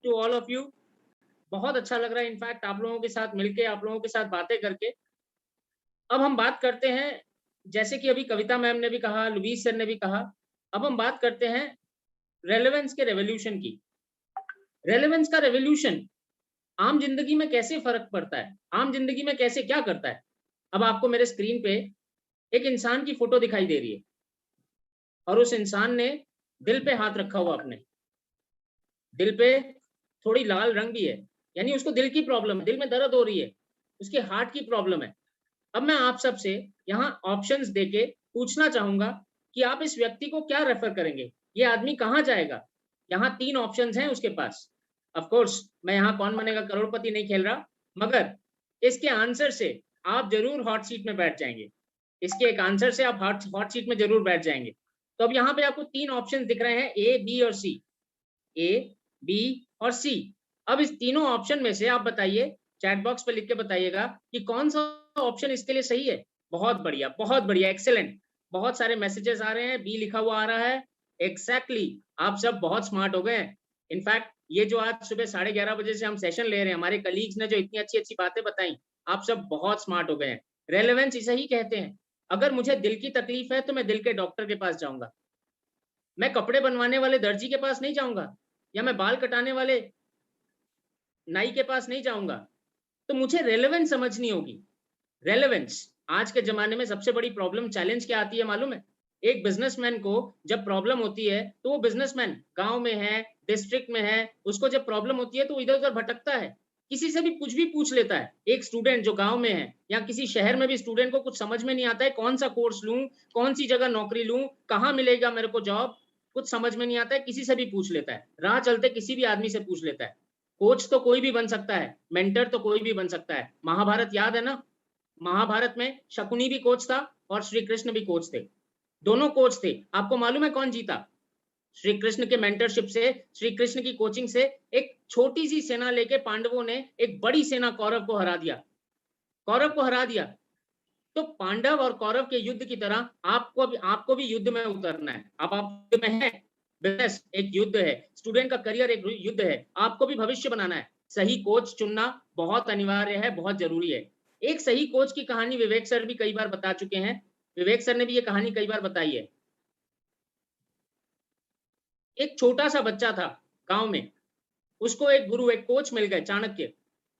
To all of you. बहुत अच्छा लग रहा है इनफैक्ट आप लोगों के साथ मिलके, आप लोगों के साथ बातें करके। अब हम बात करते हैं, जैसे कि अभी कविता मैम ने भी कहा, लुईस सर ने भी कहा, अब हम बात करते हैं रेलेवेंस के रेवोल्यूशन की। रेलेवेंस का रेवोल्यूशन आम ज़िंदगी में कैसे फ़र्क पड़ता है? आम ज़िंदगी में कैसे क्या करता है? अब आपको मेरे स्क्रीन पे एक इंसान की फ़ोटो दिखाई दे रही है और उस इंसान ने दिल पे हाथ रखा हुआ अपने। दिल पे थोड़ी लाल रंग भी है, यानी उसको दिल की प्रॉब्लम है, दिल में दर्द हो रही है, उसके हार्ट की प्रॉब्लम है। अब मैं आप सबसे यहाँ ऑप्शंस देके पूछना चाहूँगा कि आप इस व्यक्ति को क्या रेफ़र करेंगे? ये आदमी कहाँ जाएगा? यहाँ 3 ऑप्शंस हैं उसके पास। ऑफ़ कोर्स मैं यहाँ कौन बनेगा करोड़पति नहीं खेल रहा, मगर इसके आंसर से आप ज़रूर हॉट सीट में बैठ जाएँगे। इसके एक आंसर से आप हॉट हॉट सीट में ज़रूर बैठ जाएँगे। तो अब यहाँ पे आपको 3 ऑप्शंस दिख रहे हैं ए, बी और सी। ए, बी और सी। अब इस तीनों ऑप्शन में से आप बताइए, चैट बॉक्स पे लिख के बताइएगा कि कौन-सा ऑप्शन इसके लिए सही है। बहुत बढ़िया, एक्सीलेंट। बहुत सारे मैसेजेस आ रहे हैं, बी लिखा हुआ आ रहा है। एग्ज़ैक्टली आप सब बहुत स्मार्ट हो गए हैं। इनफैक्ट ये जो आज सुबह 11:30 बजे से हम सेशन ले रहे हैं, हमारे कलीग्स ने जो इतनी अच्छी-अच्छी बातें बताई, आप सब बहुत स्मार्ट हो गए हैं। रेलेवेंस इसे ही कहते हैं। अगर मुझे दिल की तकलीफ है, तो मैं दिल के डॉक्टर के पास जाऊँगा। मैं कपड़े बनवाने वाले दर्जी के पास नहीं जाऊँगा या मैं बाल कटाने वाले नाई के पास नहीं जाऊँगा। तो मुझे रेलेवेंस समझनी होगी। रेलेवेंस आज के ज़माने में सबसे बड़ी प्रॉब्लम चैलेंज क्या आती है मालूम है? एक बिज़नेसमैन को जब प्रॉब्लम होती है, तो वो बिज़नेसमैन गाँव में है, डिस्ट्रिक्ट में है, उसको जब प्रॉब्लम होती है तो इधर-उधर भटकता है। किसी से भी कुछ भी पूछ लेता है। एक स्टूडेंट जो गाँव में है या किसी शहर में भी स्टूडेंट को कुछ समझ में नहीं आता है, कौन-सा कोर्स लूँ, कौन-सी जगह नौकरी लूँ, कहाँ मिलेगा मेरे को जॉब, कुछ समझ में नहीं आता है, किसी से भी पूछ लेता है। राह चलते किसी भी आदमी से पूछ लेता है। कोच तो कोई भी बन सकता है, मेंटर तो कोई भी बन सकता है। महाभारत याद है ना? महाभारत में शकुनी भी कोच था और श्री कृष्ण भी कोच थे। दोनों कोच थे। आपको मालूम है कौन जीता? श्री कृष्ण के मेंटरशिप से, श्री कृष्ण की कोचिंग से एक छोटी-सी सेना लेके पांडवों ने एक बड़ी सेना कौरव को हरा दिया। कौरव को हरा दिया। तो पांडव और कौरव के युद्ध की तरह आपको भी युद्ध में उतरना है। अब आप युद्ध में हैं, बिज़नेस एक युद्ध है, स्टूडेंट का करियर एक युद्ध है, आपको भी भविष्य बनाना है। सही कोच चुनना बहुत अनिवार्य है, बहुत ज़रूरी है। एक सही कोच की कहानी विवेक सर भी कई बार बता चुके हैं। विवेक सर ने भी ये कहानी कई बार बताई है। एक छोटा-सा बच्चा था गाँव में, उसको एक गुरु, एक कोच मिल गए चाणक्य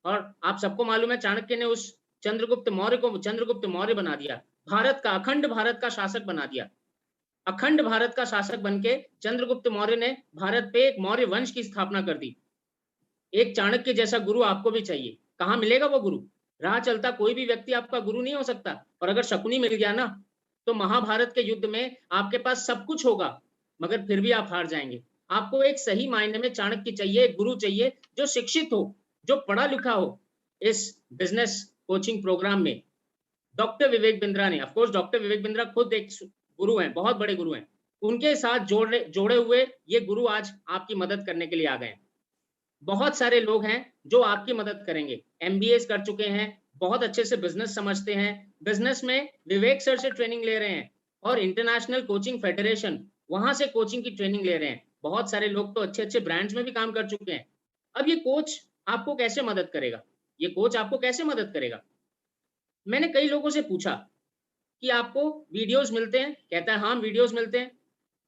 और आप सबको मालूम है चाणक्य ने उस चंद्रगुप्त मौर्य को चंद्रगुप्त मौर्य बना दिया। भारत का अखंड भारत का शासक बना दिया। अखंड भारत का शासक बन के चंद्रगुप्त मौर्य ने भारत पे एक मौर्य वंश की स्थापना कर दी। एक चाणक्य जैसा गुरु आपको भी चाहिए। कहाँ मिलेगा वो गुरु? राह चलता कोई भी व्यक्ति आपका गुरु नहीं हो सकता और अगर शकुनी मिल गया ना, तो महाभारत के युद्ध में आपके पास सब कुछ होगा, मगर फिर भी आप हार जाएँगे। आपको एक सही मायने में चाणक्य चाहिए, एक गुरु चाहिए, जो शिक्षित हो, जो पढ़ा-लिखा हो। इस बिज़नेस कोचिंग प्रोग्राम में डॉक्टर विवेक बिंद्रा ने, of course doctor Vivek Bindra खुद एक गुरु हैं, बहुत बड़े गुरु हैं। उनके साथ जोड़े हुए ये गुरु आज आपकी मदद करने के लिए आ गए हैं। बहुत सारे लोग हैं जो आपकी मदद करेंगे। एमबीएस कर चुके हैं, बहुत अच्छे से बिज़नेस समझते हैं। बिज़नेस में विवेक सर से ट्रेनिंग ले रहे हैं और इंटरनेशनल कोचिंग फेडरेशन, वहाँ से कोचिंग की ट्रेनिंग ले रहे हैं। बहुत सारे लोग तो अच्छे-अच्छे ब्रांड्स में भी काम कर चुके हैं। अब ये कोच आपको कैसे मदद करेगा? ये कोच आपको कैसे मदद करेगा? मैंने कई लोगों से पूछा कि आपको वीडियोज़ मिलते हैं? कहता है हाँ, वीडियोज़ मिलते हैं।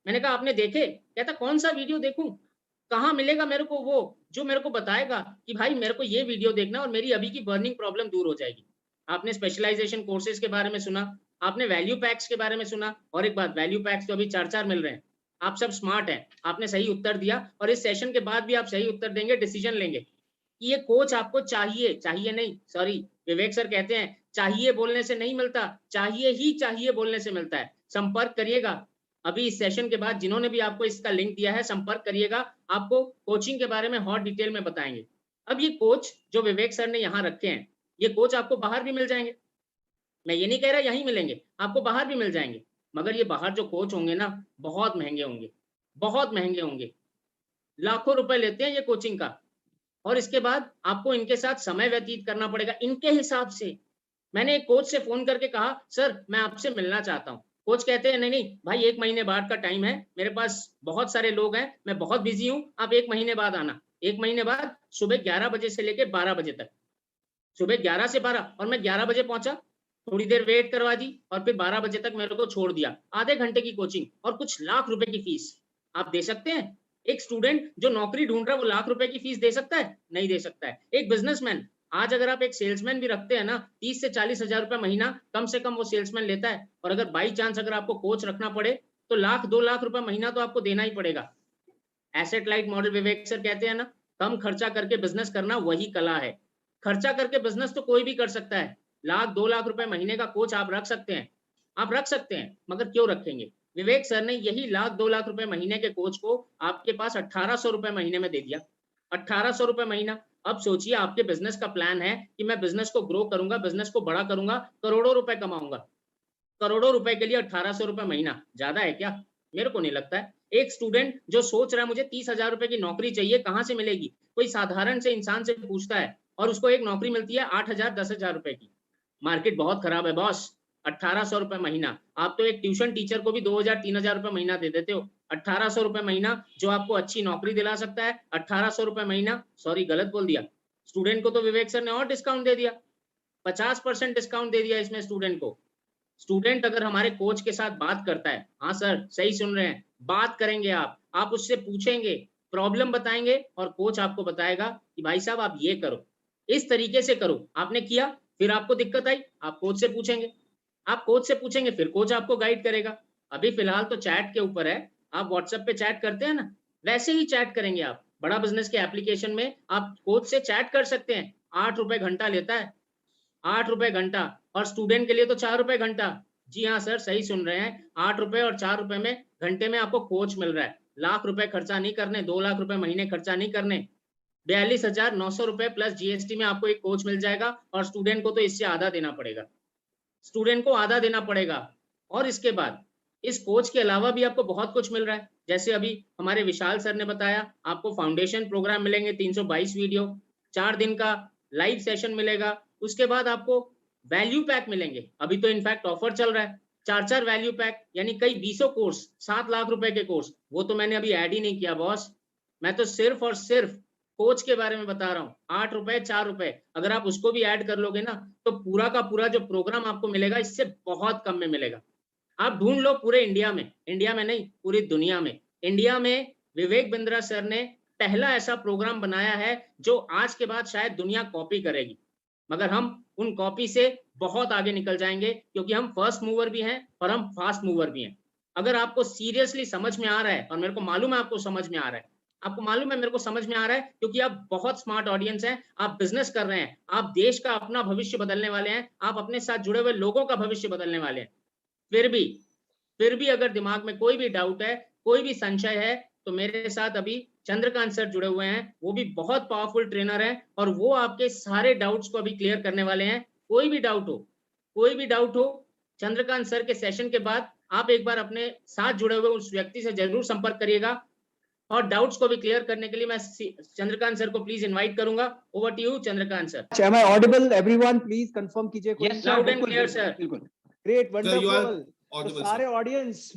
मैंने कहा आपने देखे? कहता कौन-सा वीडियो देखूँ? कहाँ मिलेगा मेरे को वो, जो मेरे को बताएगा कि भाई मेरे को ये वीडियो देखना और मेरी अभी की बर्निंग प्रॉब्लम दूर हो जाएगी। आपने स्पेशलाइज़ेशन कोर्सेज़ के बारे में सुना, आपने वैल्यू पैक्स के बारे में सुना और एक बात वैल्यू पैक्स तो अभी 4-4 मिल रहे हैं। आप सब स्मार्ट हैं, आपने सही उत्तर दिया और इस सेशन के बाद भी आप सही उत्तर देंगे, डिसीज़न लेंगे। कि ये कोच आपको चाहिए, चाहिए नहीं सॉरी विवेक सर कहते हैं, चाहिए बोलने से नहीं मिलता, चाहिए ही चाहिए बोलने से मिलता है। संपर्क करिएगा। अभी इस सेशन के बाद जिन्होंने भी आपको इसका लिंक दिया है, संपर्क करिएगा। आपको कोचिंग के बारे में और डिटेल में बताएँगे। अब ये कोच जो विवेक सर ने यहाँ रखे हैं, ये कोच आपको बाहर भी मिल जाएँगे। मैं ये नहीं कह रहा यहीं मिलेंगे, आपको बाहर भी मिल जाएँगे। मगर ये बाहर जो कोच होंगे ना, बहुत महँगे होंगे, बहुत महँगे होंगे। लाखों रुपए लेते हैं ये कोचिंग का। और इसके बाद आपको इनके साथ समय व्यतीत करना पड़ेगा इनके हिसाब से। मैंने एक कोच से फ़ोन करके कहा, "सर, मैं आपसे मिलना चाहता हूँ।" कोच कहते हैं नहीं नहीं भाई 1 महीने बाद का टाइम है, मेरे पास बहुत सारे लोग हैं, मैं बहुत बिजी हूँ, आप 1 महीने बाद आना। 1 महीने बाद सुबह 11 बजे से लेके 12 बजे तक, सुबह 11 से 12 और मैं 11 बजे पहुंचा, थोड़ी देर वेट करवा दी और फिर 12 बजे तक मेरे को छोड़ दिया। आधे घंटे की कोचिंग और कुछ लाख रुपए की फीस। आप दे सकते हैं? एक स्टूडेंट जो नौकरी ढूंढ रहा है वो लाख रुपए की फीस दे सकता है? नहीं दे सकता है। एक बिजनेसमैन, आज अगर आप एक सेल्समैन भी रखते हैं ना, 30 से 40 हजार रुपए महीना कम से कम वो सेल्समैन लेता है। और अगर बाई चांस अगर आपको कोच रखना पड़े तो लाख 2 लाख रुपए महीना तो आपको देना ही पड़ेगा। एसेट लाइट मॉडल विवेक सर कहते हैं ना, कम खर्चा करके बिजनेस करना वही कला है। खर्चा करके बिजनेस तो कोई भी कर सकता है। लाख 2 लाख रुपए महीने का कोच आप रख सकते हैं, आप रख सकते हैं, मगर क्यों रखेंगे? विवेक सर ने यही लाख 2 लाख रुपए महीने के कोच को आपके पास 1800 रुपए महीने में दे दिया। 1800 रुपए महीना। अब सोचिए आपके बिजनेस का प्लान है कि मैं बिजनेस को ग्रो करूंगा, बिजनेस को बड़ा करूंगा, करोड़ों रुपए कमाऊंगा। करोड़ों रुपए के लिए 1800 रुपए महीना ज्यादा है क्या? मेरे को नहीं लगता है। एक स्टूडेंट जो सोच रहा है मुझे 30,000 रुपए की नौकरी चाहिए, कहां से मिलेगी? कोई साधारण से इंसान से पूछता है और उसको एक नौकरी मिलती है 8,000 10,000 रुपए की। मार्केट बहुत खराब है बॉस। 1800 रुपए महीना। आप तो एक ट्यूशन टीचर को भी 2,000 3,000 रुपए महीना दे देते हो। 1800 रुपए महीना जो आपको अच्छी नौकरी दिला सकता है, 1800 रुपए महीना, सॉरी गलत बोल दिया। स्टूडेंट को तो विवेक सर ने और डिस्काउंट दे दिया, 50% डिस्काउंट दे दिया इसमें स्टूडेंट को। स्टूडेंट अगर हमारे कोच के साथ बात करता है, हाँ सर सही सुन रहे हैं, बात करेंगे आप उससे पूछेंगे, प्रॉब्लम बताएंगे और कोच आपको बताएगा कि भाई साहब आप ये करो, इस तरीके से करो। आपने किया, फिर आपको दिक्कत आई, आप कोच से पूछेंगे, आप कोच से पूछेंगे, फिर कोच आपको गाइड करेगा। अभी फिलहाल तो चैट के ऊपर है, आप व्हाट्सएप पे चैट करते हैं ना, वैसे ही चैट करेंगे आप। बड़ा बिजनेस के एप्लीकेशन में आप कोच से चैट कर सकते हैं। 8 रुपए घंटा लेता है, 8 रुपए घंटा, और स्टूडेंट के लिए तो 4 रुपए घंटा। जी हाँ सर सही सुन रहे हैं, 8 रुपए और 4 रुपए में घंटे में आपको कोच मिल रहा है। लाख रुपए खर्चा नहीं करने, 2 लाख रुपए महीने खर्चा नहीं करने, 42,900 रुपए प्लस जीएसटी में आपको एक कोच मिल जाएगा। और स्टूडेंट को तो इससे आधा देना पड़ेगा, स्टूडेंट को आधा देना पड़ेगा। और इसके बाद इस कोच के अलावा भी आपको बहुत कुछ मिल रहा है। जैसे अभी हमारे विशाल सर ने बताया, आपको फाउंडेशन प्रोग्राम मिलेंगे, 322 वीडियो, 4 दिन का लाइव सेशन मिलेगा। उसके बाद आपको वैल्यू पैक मिलेंगे। अभी तो इनफैक्ट ऑफर चल रहा है, 4 वैल्यू पैक, यानी कई 20 कोर्स, 7 लाख रुपए के कोर्स। वो तो मैंने अभी ऐड ही नहीं किया बॉस, मैं तो सिर्फ और सिर्फ कोच के बारे में बता रहा हूँ। 8 रुपए 4 रुपए, अगर आप उसको भी ऐड कर लोगे ना, तो पूरा का पूरा जो प्रोग्राम आपको मिलेगा इससे बहुत कम में मिलेगा। आप ढूंढ लो पूरे इंडिया में नहीं, पूरी दुनिया में। इंडिया में विवेक बिंद्रा सर ने पहला ऐसा प्रोग्राम बनाया है जो आज के बाद शायद दुनिया कॉपी करेगी, मगर हम उन कॉपी से बहुत आगे निकल जाएंगे, क्योंकि हम फर्स्ट मूवर भी हैं और हम फास्ट मूवर भी हैं। अगर आपको सीरियसली समझ में आ रहा है, और मेरे को मालूम है आपको समझ में आ रहा है, आपको मालूम है मेरे को समझ में आ रहा है, क्योंकि आप बहुत स्मार्ट ऑडियंस हैं, आप बिजनेस कर रहे हैं, आप देश का अपना भविष्य बदलने वाले हैं, आप अपने साथ जुड़े हुए लोगों का भविष्य बदलने वाले हैं। फिर भी अगर दिमाग में कोई भी डाउट है, कोई भी संशय है, तो मेरे साथ अभी चंद्रकांत सर जुड़े हुए हैं, वो भी बहुत पावरफुल ट्रेनर हैं और वो आपके सारे डाउट्स को अभी क्लियर करने वाले हैं। कोई भी डाउट हो, चंद्रकांत सर के सेशन के बाद आप एक बार अपने साथ जुड़े हुए उस व्यक्ति से जरूर संपर्क करिएगा। और डाउट्स को भी क्लियर करने के लिए मैं चंद्रकांत सर को प्लीज इनवाइट करूंगा। Over to you Chandrakant sir. Am I audible? Everyone, please confirm कीजिए। Yes, loud and clear, sir. Great, Sir, you are wonderful. तो audible, सारे sir. ऑडियंस